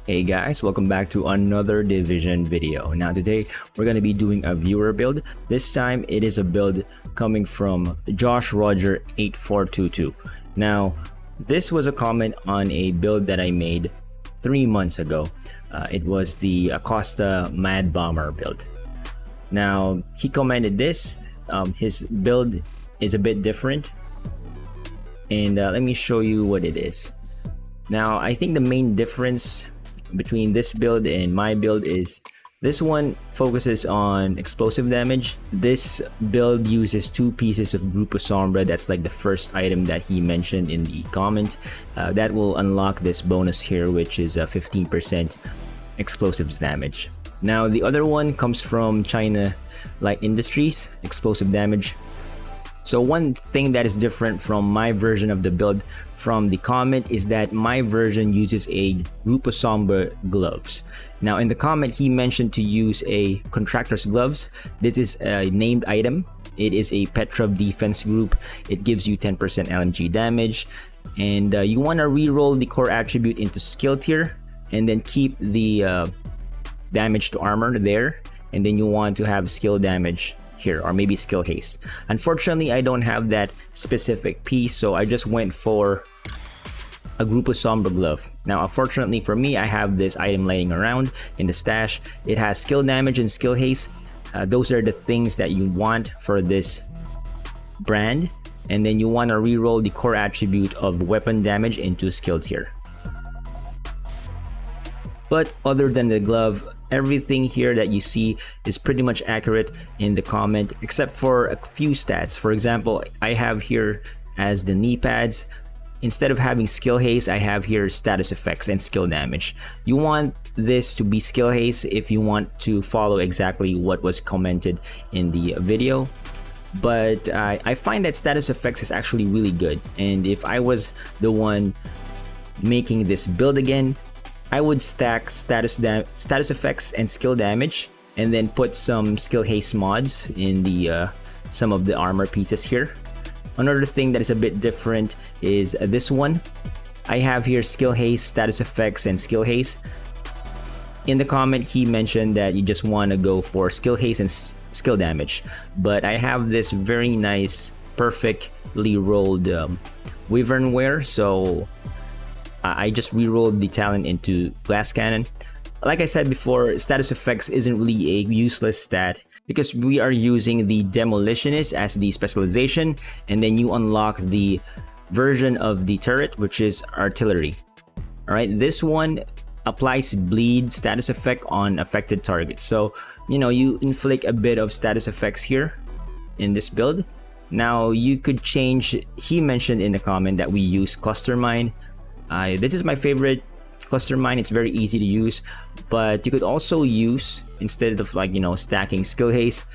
Hey guys, welcome back to another Division video. Now today we're going to be doing a viewer build. This time it is a build coming from Josh Roger 8422. Now this was a comment on a build that I made 3 months ago. It was the Acosta Mad Bomber build. Now he commented this. His build is a bit different, and let me show you what it is. Now I think the main difference between this build and my build is this one focuses on explosive damage. This build uses 2 pieces of Grupo Sombra. That's like the first item that he mentioned in the comment. That will unlock this bonus here, which is 15% explosives damage. Now the other one comes from China Light Industries, explosive damage. So one thing that is different from my version of the build from the comment is that my version uses a Grupo Sombra gloves. Now in the comment he mentioned to use a contractor's gloves. This is a named item. It is a Petrov defense group. It gives you 10% LMG damage, and you want to reroll the core attribute into skill tier and then keep the damage to armor there, and then you want to have skill damage here, or maybe skill haste. Unfortunately I don't have that specific piece, so I just went for a Grupo Sombra glove. Now unfortunately for me, I have this item laying around in the stash. It has skill damage and skill haste. Those are the things that you want for this brand, and then you want to reroll the core attribute of weapon damage into skill tier. But other than the glove, everything here that you see is pretty much accurate in the comment, except for a few stats. For example, I have here as the knee pads, instead of having skill haste, I have here status effects and skill damage. You want this to be skill haste if you want to follow exactly what was commented in the video. But I find that status effects is actually really good, and if I was the one making this build again, I would stack status effects and skill damage, and then put some skill haste mods in the some of the armor pieces here. Another thing that is a bit different is this one. I have here skill haste, status effects, and skill haste. In the comment he mentioned that you just want to go for skill haste and skill damage, but I have this very nice perfectly rolled wyvern wear, so I just rerolled the talent into glass cannon. Like I said before, status effects isn't really a useless stat because we are using the demolitionist as the specialization, and then you unlock the version of the turret, which is artillery. Alright, this one applies bleed status effect on affected targets. So, you know, you inflict a bit of status effects here in this build. Now you could change, he mentioned in the comment that we use cluster mine. This is my favorite cluster mine. It's very easy to use, but you could also use, instead of stacking skill haste,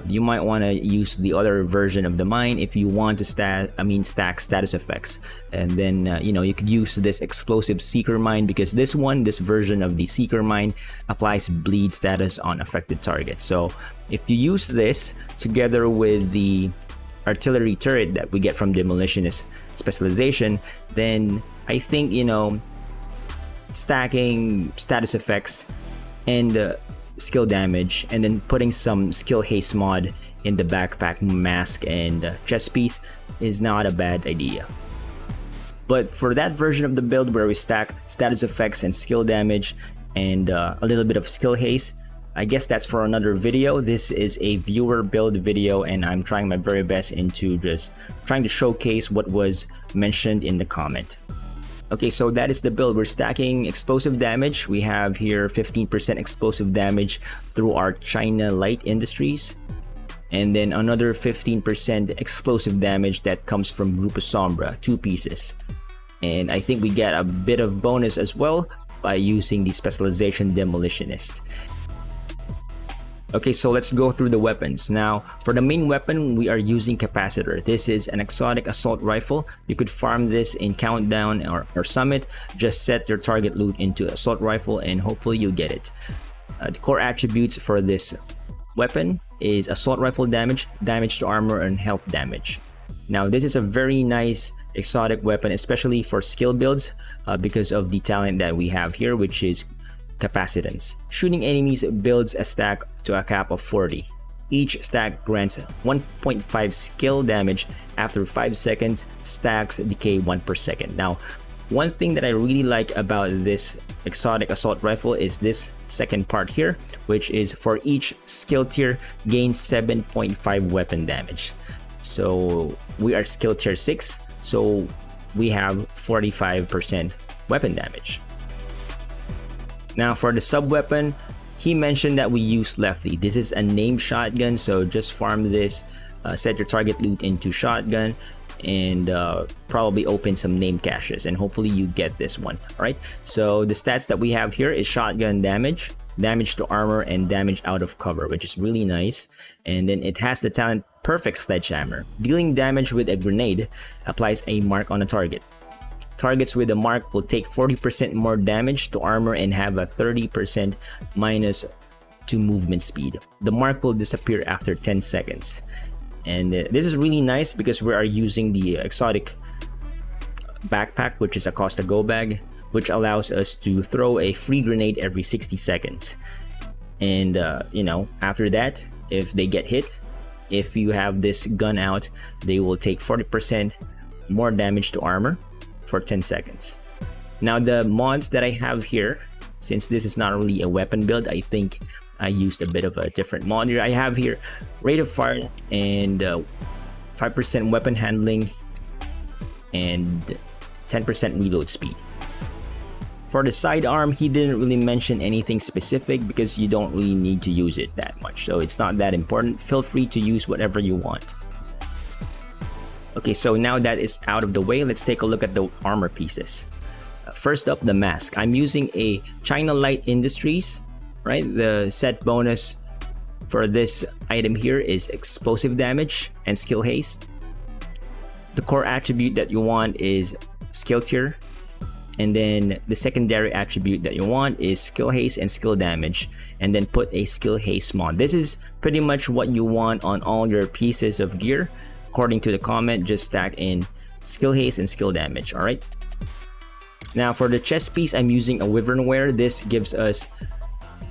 you might want to use the other version of the mine if you want to stack status effects. And then you could use this explosive seeker mine, because this version of the seeker mine applies bleed status on affected targets. So if you use this together with the artillery turret that we get from demolitionist specialization, then I think stacking status effects and skill damage, and then putting some skill haste mod in the backpack, mask, and chest piece is not a bad idea. But for that version of the build where we stack status effects and skill damage and a little bit of skill haste, I guess that's for another video. This is a viewer build video, and I'm trying my very best into just trying to showcase what was mentioned in the comment. Okay, so that is the build. We're stacking explosive damage. We have here 15% explosive damage through our China Light Industries, and then another 15% explosive damage that comes from Grupo Sombra, 2 pieces. And I think we get a bit of bonus as well by using the specialization demolitionist. Okay, so let's go through the weapons. Now, for the main weapon, we are using Capacitor. This is an exotic assault rifle. You could farm this in Countdown or Summit. Just set your target loot into assault rifle and hopefully you'll get it. The core attributes for this weapon is assault rifle damage, damage to armor, and health damage. Now, this is a very nice exotic weapon, especially for skill builds, because of the talent that we have here, which is capacitance. Shooting enemies builds a stack to a cap of 40. Each stack grants 1.5 skill damage after 5 seconds. Stacks decay 1 per second. Now, one thing that I really like about this exotic assault rifle is this second part here, which is for each skill tier gains 7.5 weapon damage. So we are skill tier 6, so we have 45% weapon damage. Now for the sub weapon, he mentioned that we use Lefty. This is a named shotgun, so just farm this, set your target loot into shotgun, and probably open some name caches, and hopefully you get this one. All right, so the stats that we have here is shotgun damage, damage to armor, and damage out of cover, which is really nice. And then it has the talent Perfect Sledgehammer. Dealing damage with a grenade applies a mark on a target. Targets with a mark will take 40% more damage to armor and have a 30% minus to movement speed. The mark will disappear after 10 seconds. And this is really nice because we are using the exotic backpack, which is Acosta Go Bag, which allows us to throw a free grenade every 60 seconds. And you know, after that, if they get hit, if you have this gun out, they will take 40% more damage to armor for 10 seconds. Now the mods that I have here, since this is not really a weapon build, I think I used a bit of a different mod here. I have here rate of fire and 5% weapon handling and 10% reload speed. For the sidearm, he didn't really mention anything specific because you don't really need to use it that much, so it's not that important. Feel free to use whatever you want. Okay, so now that is out of the way, let's take a look at the armor pieces. First up, the mask. I'm using a China Light Industries, right? The set bonus for this item here is explosive damage and skill haste. The core attribute that you want is skill tier, and then the secondary attribute that you want is skill haste and skill damage, and then put a skill haste mod. This is pretty much what you want on all your pieces of gear. According to the comment, just stack in skill haste and skill damage. All right, now for the chest piece, I'm using a wyvern wear. This gives us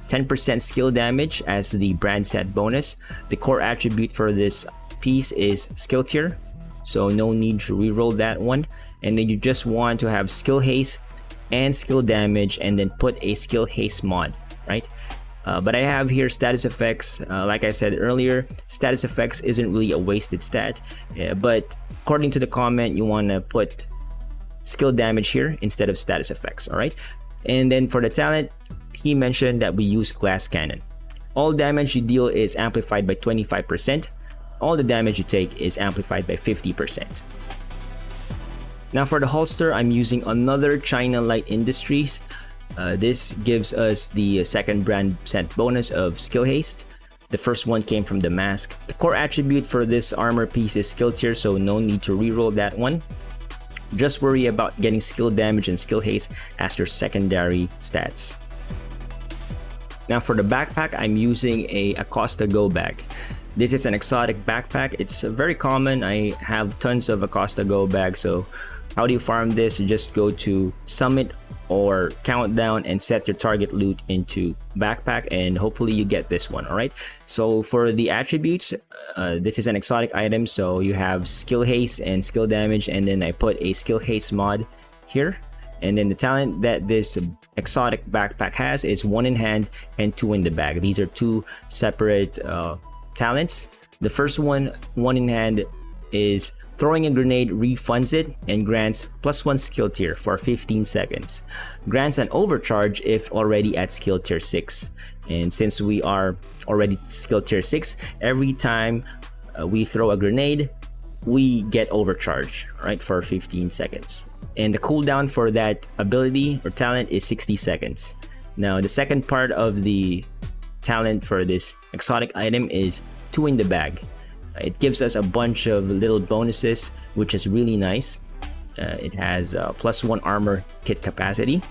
10% skill damage as the brand set bonus. The core attribute for this piece is skill tier, so no need to reroll that one. And then you just want to have skill haste and skill damage, and then put a skill haste mod, right? But I have here status effects. Like I said earlier, status effects isn't really a wasted stat, but according to the comment, you want to put skill damage here instead of status effects. All right, and then for the talent, he mentioned that we use glass cannon. All damage you deal is amplified by 25%. All the damage you take is amplified by 50%. Now for the holster, I'm using another China Light Industries. This gives us the second brand set bonus of skill haste. The first one came from the mask. The core attribute for this armor piece is skill tier, so no need to reroll that one. Just worry about getting skill damage and skill haste as your secondary stats. Now for the backpack, I'm using a Acosta Go Bag. This is an exotic backpack. It's very common. I have tons of Acosta Go Bag. So how do you farm this? You just go to Summit or Countdown and set your target loot into backpack, and hopefully you get this one. All right, so for the attributes, this is an exotic item, so you have skill haste and skill damage, and then I put a skill haste mod here. And then the talent that this exotic backpack has is 1 in hand and 2 in the bag. These are two separate talents. The first one, 1 in hand, is throwing a grenade refunds it and grants +1 skill tier for 15 seconds. Grants an overcharge if already at skill tier 6. And since we are already skill tier 6, every time we throw a grenade, we get overcharge, right, for 15 seconds. And the cooldown for that ability or talent is 60 seconds. Now the second part of the talent for this exotic item is 2 in the bag. It gives us a bunch of little bonuses, which is really nice. It has +1 armor kit capacity,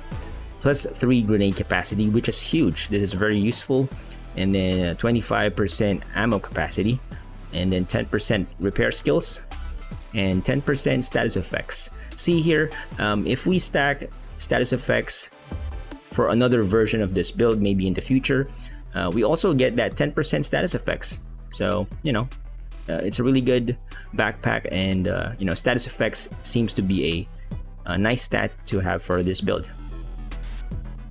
+3 grenade capacity, which is huge. This is very useful. And then 25% ammo capacity, and then 10% repair skills, and 10% status effects. See here, if we stack status effects for another version of this build, maybe in the future, we also get that 10% status effects. So, you know, it's a really good backpack, and you know, status effects seems to be a nice stat to have for this build.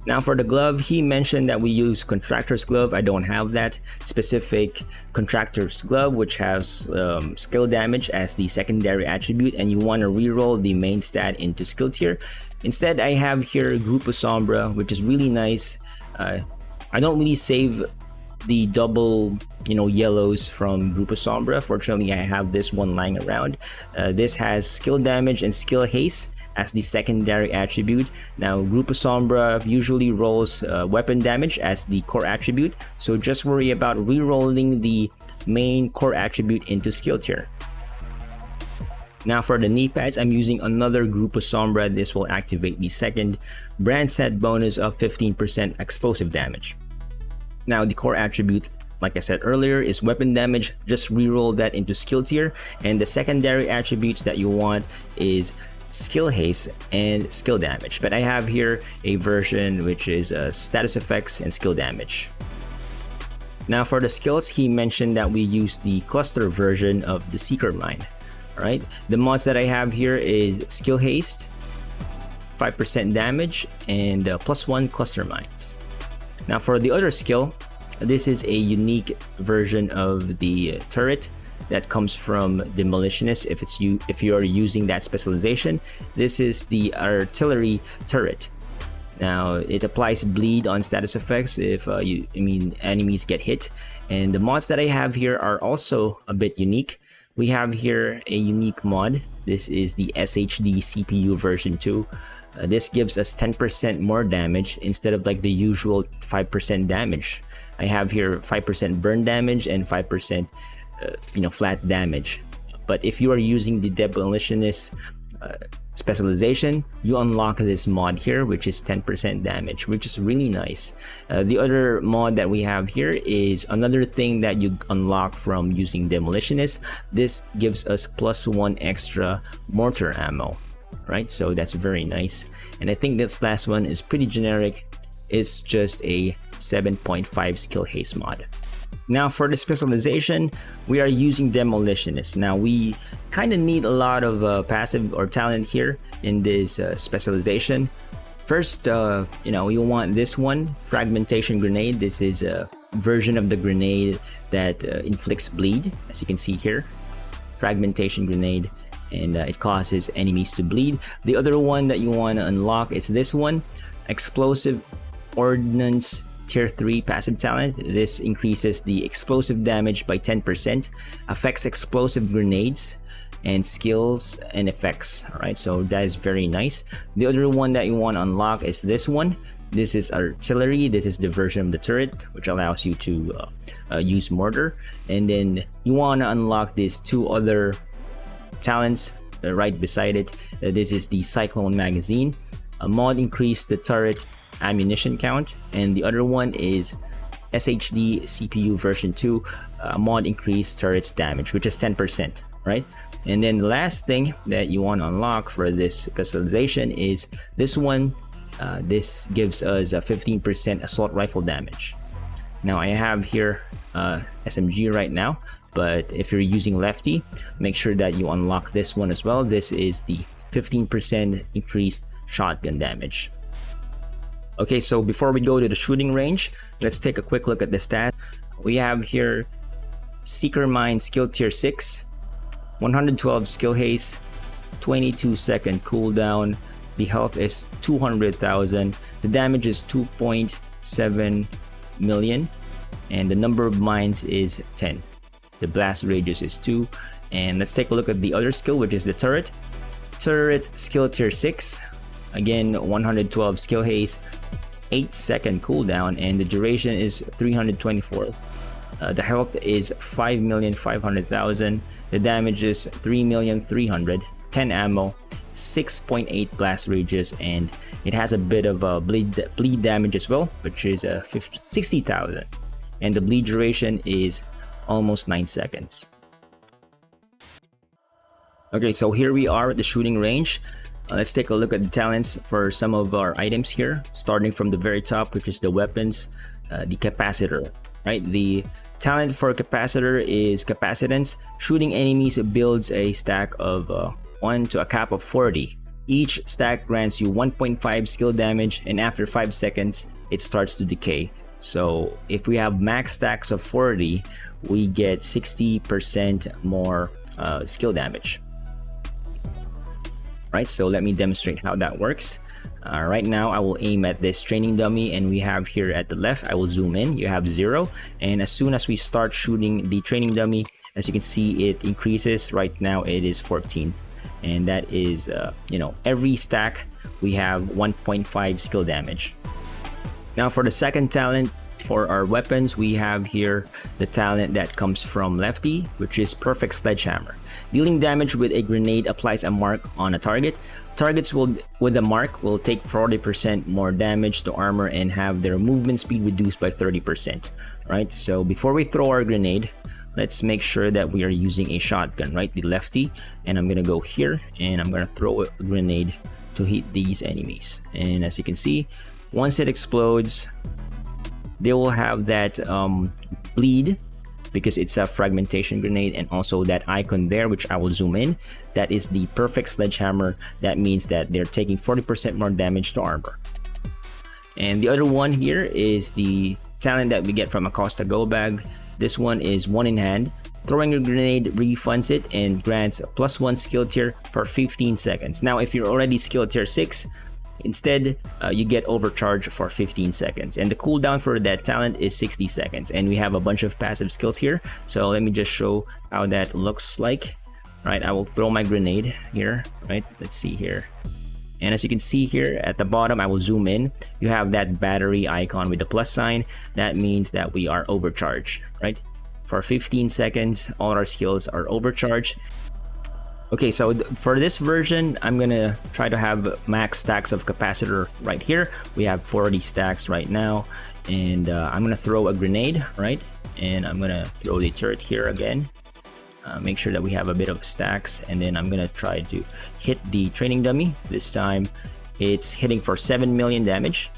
Now for the glove, he mentioned that we use Contractor's Glove. I don't have that specific Contractor's Glove, which has skill damage as the secondary attribute, and you want to reroll the main stat into skill tier. Instead, I have here Grupo Sombra, which is really nice. I don't really save the double, you know, yellows from Grupo Sombra. Fortunately, I have this one lying around. This has skill damage and skill haste as the secondary attribute. Now Grupo Sombra usually rolls weapon damage as the core attribute, so just worry about re-rolling the main core attribute into skill tier. Now for the knee pads, I'm using another Grupo Sombra. This will activate the second brand set bonus of 15% explosive damage. Now the core attribute, like I said earlier, is weapon damage. Just re-roll that into skill tier, and the secondary attributes that you want is skill haste and skill damage, but I have here a version which is status effects and skill damage. Now for the skills, he mentioned that we use the cluster version of the Seeker Mine. All right, the mods that I have here is skill haste, 5% damage, and +1 cluster mines. Now for the other skill, this is a unique version of the turret that comes from Demolitionist. If you are using that specialization, this is the artillery turret. Now it applies bleed on status effects if enemies get hit, and the mods that I have here are also a bit unique. We have here a unique mod. This is the SHD CPU version 2. This gives us 10% more damage instead of like the usual 5% damage. I have here 5% burn damage and 5% flat damage. But if you are using the Demolitionist specialization, you unlock this mod here, which is 10% damage, which is really nice. The other mod that we have here is another thing that you unlock from using Demolitionist. This gives us +1 extra mortar ammo, right? So that's very nice. And I think this last one is pretty generic. It's just a 7.5 skill haste mod. Now for the specialization, we are using Demolitionist. Now we kind of need a lot of passive or talent here in this specialization. First, you want this one, Fragmentation Grenade. This is a version of the grenade that inflicts bleed, as you can see here. Fragmentation Grenade, and it causes enemies to bleed. The other one that you want to unlock is this one, Explosive Ordnance Tier 3 passive talent. This increases the explosive damage by 10%, affects explosive grenades and skills and effects. All right, so that is very nice. The other one that you want to unlock is this one. This is artillery. This is the version of the turret which allows you to use mortar. And then you want to unlock these two other talents right beside it. This is the Cyclone Magazine. A mod increase the turret ammunition count, and the other one is SHD CPU version 2. Mod increase turrets damage, which is 10%, right? And then the last thing that you want to unlock for this specialization is this one. This gives us a 15% assault rifle damage. Now I have here SMG right now, but if you're using Lefty, make sure that you unlock this one as well. This is the 15% increased shotgun damage. Okay, so before we go to the shooting range, let's take a quick look at the stats. We have here Seeker Mine skill tier 6, 112 skill haste, 22-second cooldown. The health is 200,000. The damage is 2.7 million, and the number of mines is 10. The blast radius is 2. And let's take a look at the other skill, which is the turret. Turret skill tier 6. Again, 112 skill haste, 8-second cooldown, and the duration is 324. The health is 5,500,000. The damage is 3,300,000. 10 ammo, 6.8 blast radius, and it has a bit of bleed damage as well, which is 60,000. And the bleed duration is almost 9 seconds. Okay, so here we are at the shooting range. Let's take a look at the talents for some of our items here, starting from the very top, which is the weapons, the capacitor, right? The talent for capacitor is capacitance. Shooting enemies builds a stack of 1 to a cap of 40. Each stack grants you 1.5 skill damage, and after 5 seconds, it starts to decay. So if we have max stacks of 40, we get 60% more skill damage. Right, so let me demonstrate how that works. Right now I will aim at this training dummy, and we have here at the left, I will zoom in, you have 0, and as soon as we start shooting the training dummy, as you can see, it increases. Right now it is 14, and that is every stack we have 1.5 skill damage. Now for the second talent for our weapons, we have here the talent that comes from Lefty, which is Perfect Sledgehammer. Dealing damage with a grenade applies a mark on a target. Targets with the mark will take 40% more damage to armor and have their movement speed reduced by 30%. Right, so before we throw our grenade, let's make sure that we are using a shotgun, right, the Lefty, and I'm gonna go here and I'm gonna throw a grenade to hit these enemies. And as you can see, once it explodes, they will have that bleed, because it's a fragmentation grenade, and also that icon there, which I will zoom in, that is the Perfect Sledgehammer. That means that they're taking 40% more damage to armor. And the other one here is the talent that we get from Acosta Go Bag. This one is one in hand. Throwing a grenade refunds it and grants a +1 skill tier for 15 seconds. Now if you're already skill tier 6, instead, you get overcharge for 15 seconds, and the cooldown for that talent is 60 seconds. And we have a bunch of passive skills here, so let me just show how that looks like. Right, I will throw my grenade here. Right, let's see here, and as you can see here at the bottom, I will zoom in, you have that battery icon with the plus sign. That means that we are overcharged. Right, for 15 seconds all our skills are overcharged. Okay, so for this version, I'm gonna try to have max stacks of capacitor right here. We have 40 stacks right now, and I'm gonna throw a grenade, right? And I'm gonna throw the turret here again. Make sure that we have a bit of stacks, and then I'm gonna try to hit the training dummy. This time, it's hitting for 7 million damage.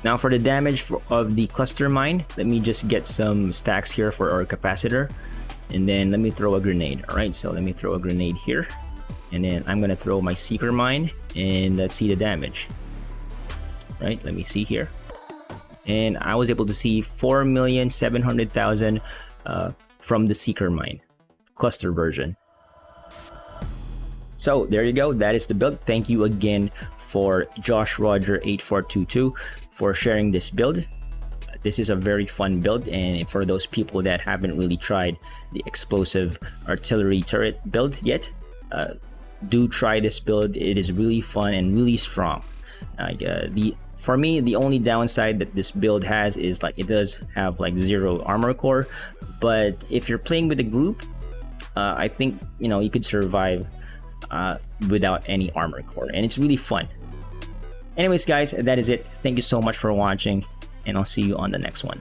Now for the damage of the cluster mine, let me just get some stacks here for our capacitor. And then let me throw a grenade. All right, so let me throw a grenade here, and then I'm gonna throw my seeker mine, and let's see the damage. Right, let me see here, and I was able to see 4,700,000 from the seeker mine cluster version. So there you go, that is the build. Thank you again for Josh Roger 8422 for sharing this build. This is a very fun build, and for those people that haven't really tried the explosive artillery turret build yet, do try this build. It is really fun and really strong. For me, the only downside that this build has is like it does have like 0 armor core, but if you're playing with a group, I think you could survive without any armor core, and it's really fun. Anyways guys, that is it. Thank you so much for watching, and I'll see you on the next one.